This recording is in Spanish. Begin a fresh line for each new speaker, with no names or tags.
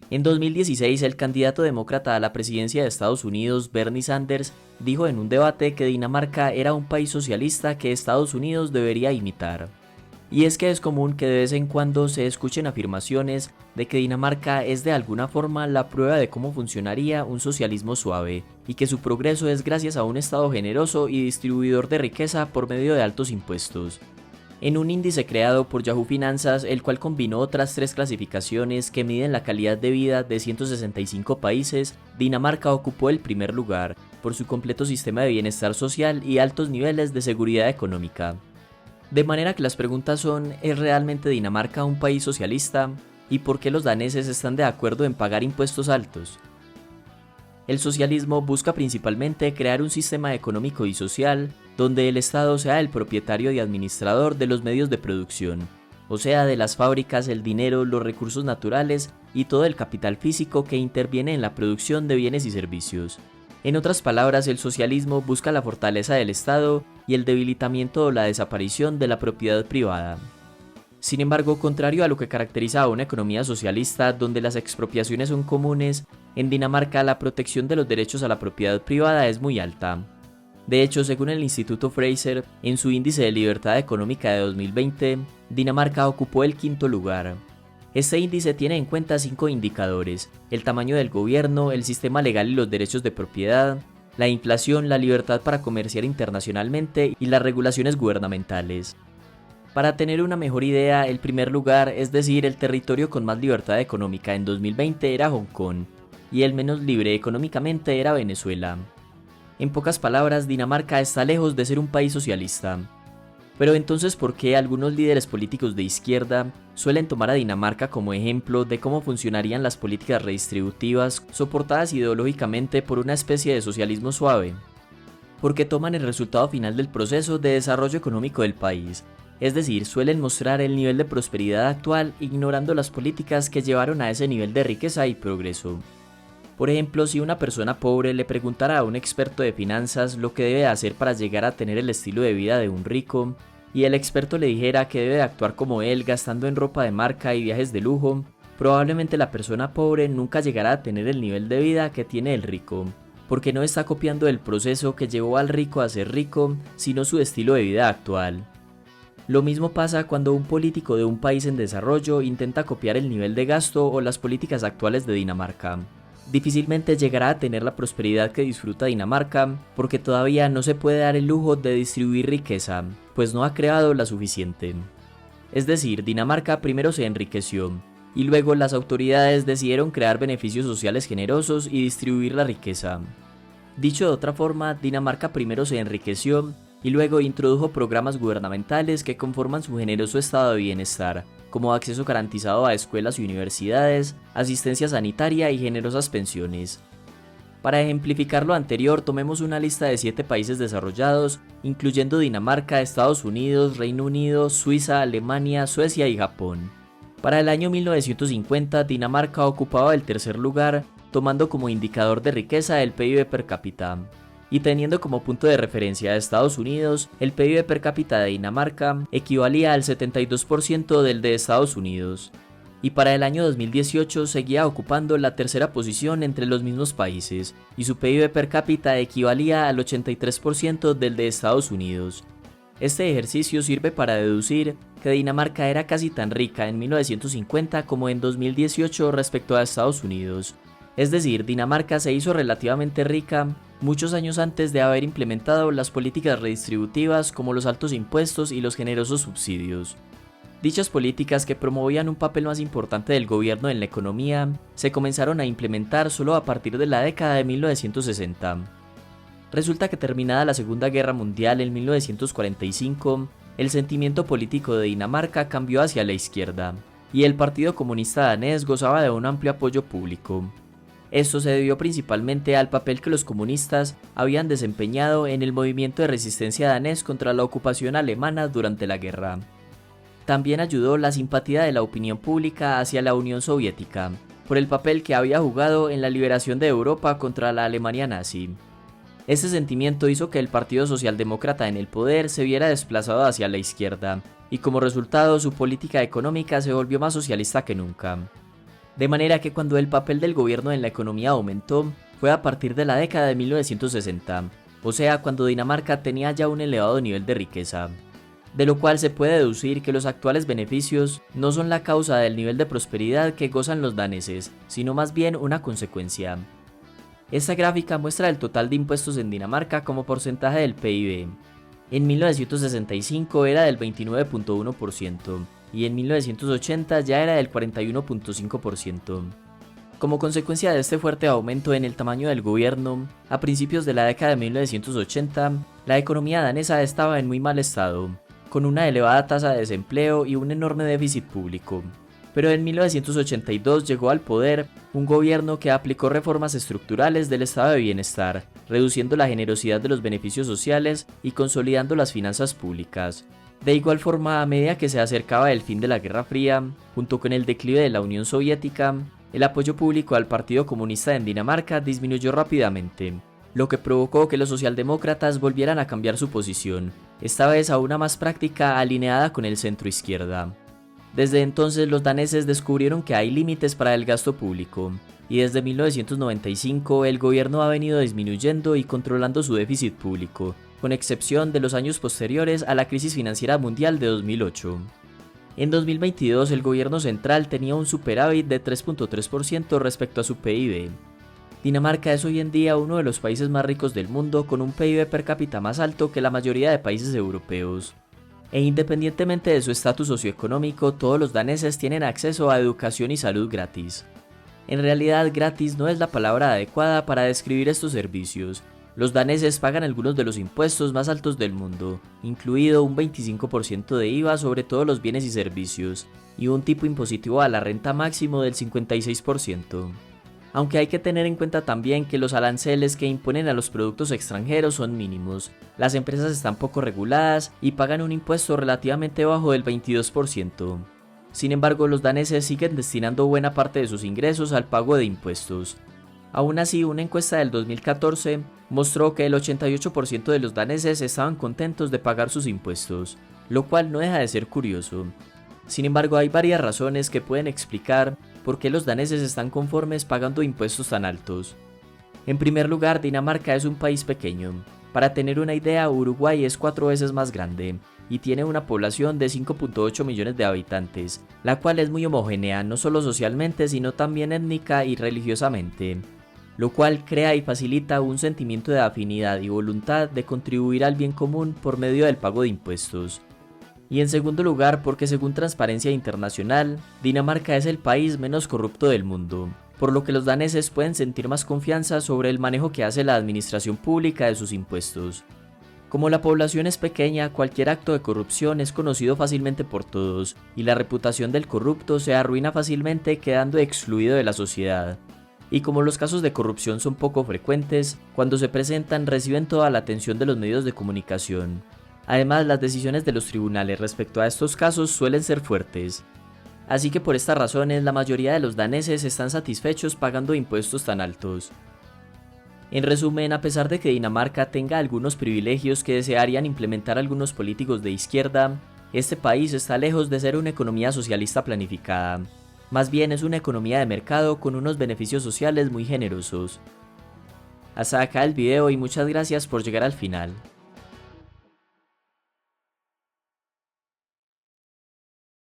En 2016, el candidato demócrata a la presidencia de Estados Unidos, Bernie Sanders, dijo en un debate que Dinamarca era un país socialista que Estados Unidos debería imitar. Y es que es común que de vez en cuando se escuchen afirmaciones de que Dinamarca es de alguna forma la prueba de cómo funcionaría un socialismo suave, y que su progreso es gracias a un Estado generoso y distribuidor de riqueza por medio de altos impuestos. En un índice creado por Yahoo Finanzas, el cual combinó otras tres clasificaciones que miden la calidad de vida de 165 países, Dinamarca ocupó el primer lugar, por su completo sistema de bienestar social y altos niveles de seguridad económica. De manera que las preguntas son, ¿es realmente Dinamarca un país socialista? ¿Y por qué los daneses están de acuerdo en pagar impuestos altos? El socialismo busca principalmente crear un sistema económico y social donde el Estado sea el propietario y administrador de los medios de producción, o sea, de las fábricas, el dinero, los recursos naturales y todo el capital físico que interviene en la producción de bienes y servicios. En otras palabras, el socialismo busca la fortaleza del Estado y el debilitamiento o la desaparición de la propiedad privada. Sin embargo, contrario a lo que caracteriza a una economía socialista donde las expropiaciones son comunes, en Dinamarca la protección de los derechos a la propiedad privada es muy alta. De hecho, según el Instituto Fraser, en su índice de libertad económica de 2020, Dinamarca ocupó el quinto lugar. Este índice tiene en cuenta 5 indicadores: el tamaño del gobierno, el sistema legal y los derechos de propiedad, la inflación, la libertad para comerciar internacionalmente y las regulaciones gubernamentales. Para tener una mejor idea, el primer lugar, es decir, el territorio con más libertad económica en 2020 era Hong Kong, y el menos libre económicamente era Venezuela. En pocas palabras, Dinamarca está lejos de ser un país socialista. Pero entonces, ¿por qué algunos líderes políticos de izquierda suelen tomar a Dinamarca como ejemplo de cómo funcionarían las políticas redistributivas soportadas ideológicamente por una especie de socialismo suave? Porque toman el resultado final del proceso de desarrollo económico del país, es decir, suelen mostrar el nivel de prosperidad actual ignorando las políticas que llevaron a ese nivel de riqueza y progreso. Por ejemplo, si una persona pobre le preguntara a un experto de finanzas lo que debe hacer para llegar a tener el estilo de vida de un rico, y el experto le dijera que debe actuar como él gastando en ropa de marca y viajes de lujo, probablemente la persona pobre nunca llegará a tener el nivel de vida que tiene el rico, porque no está copiando el proceso que llevó al rico a ser rico, sino su estilo de vida actual. Lo mismo pasa cuando un político de un país en desarrollo intenta copiar el nivel de gasto o las políticas actuales de Dinamarca. Difícilmente llegará a tener la prosperidad que disfruta Dinamarca, porque todavía no se puede dar el lujo de distribuir riqueza, pues no ha creado la suficiente. Es decir, Dinamarca primero se enriqueció, y luego las autoridades decidieron crear beneficios sociales generosos y distribuir la riqueza. Dicho de otra forma, Dinamarca primero se enriqueció, y luego introdujo programas gubernamentales que conforman su generoso estado de bienestar, como acceso garantizado a escuelas y universidades, asistencia sanitaria y generosas pensiones. Para ejemplificar lo anterior, tomemos una lista de 7 países desarrollados, incluyendo Dinamarca, Estados Unidos, Reino Unido, Suiza, Alemania, Suecia y Japón. Para el año 1950, Dinamarca ocupaba el tercer lugar, tomando como indicador de riqueza el PIB per cápita. Y teniendo como punto de referencia a Estados Unidos, el PIB per cápita de Dinamarca equivalía al 72% del de Estados Unidos. Y para el año 2018 seguía ocupando la tercera posición entre los mismos países, y su PIB per cápita equivalía al 83% del de Estados Unidos. Este ejercicio sirve para deducir que Dinamarca era casi tan rica en 1950 como en 2018 respecto a Estados Unidos. Es decir, Dinamarca se hizo relativamente rica muchos años antes de haber implementado las políticas redistributivas como los altos impuestos y los generosos subsidios. Dichas políticas, que promovían un papel más importante del gobierno en la economía, se comenzaron a implementar solo a partir de la década de 1960. Resulta que terminada la Segunda Guerra Mundial en 1945, el sentimiento político de Dinamarca cambió hacia la izquierda, y el Partido Comunista Danés gozaba de un amplio apoyo público. Esto se debió principalmente al papel que los comunistas habían desempeñado en el movimiento de resistencia danés contra la ocupación alemana durante la guerra. También ayudó la simpatía de la opinión pública hacia la Unión Soviética, por el papel que había jugado en la liberación de Europa contra la Alemania nazi. Este sentimiento hizo que el Partido Socialdemócrata en el poder se viera desplazado hacia la izquierda, y como resultado su política económica se volvió más socialista que nunca. De manera que cuando el papel del gobierno en la economía aumentó, fue a partir de la década de 1960, o sea, cuando Dinamarca tenía ya un elevado nivel de riqueza, de lo cual se puede deducir que los actuales beneficios no son la causa del nivel de prosperidad que gozan los daneses, sino más bien una consecuencia. Esta gráfica muestra el total de impuestos en Dinamarca como porcentaje del PIB. En 1965 era del 29.1% y en 1980 ya era del 41.5%. Como consecuencia de este fuerte aumento en el tamaño del gobierno, a principios de la década de 1980, la economía danesa estaba en muy mal estado, con una elevada tasa de desempleo y un enorme déficit público. Pero en 1982 llegó al poder un gobierno que aplicó reformas estructurales del estado de bienestar, reduciendo la generosidad de los beneficios sociales y consolidando las finanzas públicas. De igual forma, a medida que se acercaba el fin de la Guerra Fría, junto con el declive de la Unión Soviética, el apoyo público al Partido Comunista en Dinamarca disminuyó rápidamente, lo que provocó que los socialdemócratas volvieran a cambiar su posición, esta vez a una más práctica alineada con el centro izquierda. Desde entonces los daneses descubrieron que hay límites para el gasto público, y desde 1995 el gobierno ha venido disminuyendo y controlando su déficit público, con excepción de los años posteriores a la crisis financiera mundial de 2008. En 2022 el gobierno central tenía un superávit de 3.3% respecto a su PIB. Dinamarca es hoy en día uno de los países más ricos del mundo, con un PIB per cápita más alto que la mayoría de países europeos. E independientemente de su estatus socioeconómico, todos los daneses tienen acceso a educación y salud gratis. En realidad, gratis no es la palabra adecuada para describir estos servicios. Los daneses pagan algunos de los impuestos más altos del mundo, incluido un 25% de IVA sobre todos los bienes y servicios, y un tipo impositivo a la renta máximo del 56%. Aunque hay que tener en cuenta también que los aranceles que imponen a los productos extranjeros son mínimos, las empresas están poco reguladas y pagan un impuesto relativamente bajo del 22%. Sin embargo, los daneses siguen destinando buena parte de sus ingresos al pago de impuestos. Aún así, una encuesta del 2014 mostró que el 88% de los daneses estaban contentos de pagar sus impuestos, lo cual no deja de ser curioso. Sin embargo, hay varias razones que pueden explicar por qué los daneses están conformes pagando impuestos tan altos. En primer lugar, Dinamarca es un país pequeño. Para tener una idea, Uruguay es 4 veces más grande y tiene una población de 5.8 millones de habitantes, la cual es muy homogénea no solo socialmente sino también étnica y religiosamente, lo cual crea y facilita un sentimiento de afinidad y voluntad de contribuir al bien común por medio del pago de impuestos. Y en segundo lugar, porque según Transparencia Internacional, Dinamarca es el país menos corrupto del mundo, por lo que los daneses pueden sentir más confianza sobre el manejo que hace la administración pública de sus impuestos. Como la población es pequeña, cualquier acto de corrupción es conocido fácilmente por todos, y la reputación del corrupto se arruina fácilmente quedando excluido de la sociedad. Y como los casos de corrupción son poco frecuentes, cuando se presentan reciben toda la atención de los medios de comunicación. Además, las decisiones de los tribunales respecto a estos casos suelen ser fuertes. Así que por estas razones, la mayoría de los daneses están satisfechos pagando impuestos tan altos. En resumen, a pesar de que Dinamarca tenga algunos privilegios que desearían implementar algunos políticos de izquierda, este país está lejos de ser una economía socialista planificada. Más bien es una economía de mercado con unos beneficios sociales muy generosos. Hasta acá el video y muchas gracias por llegar al final.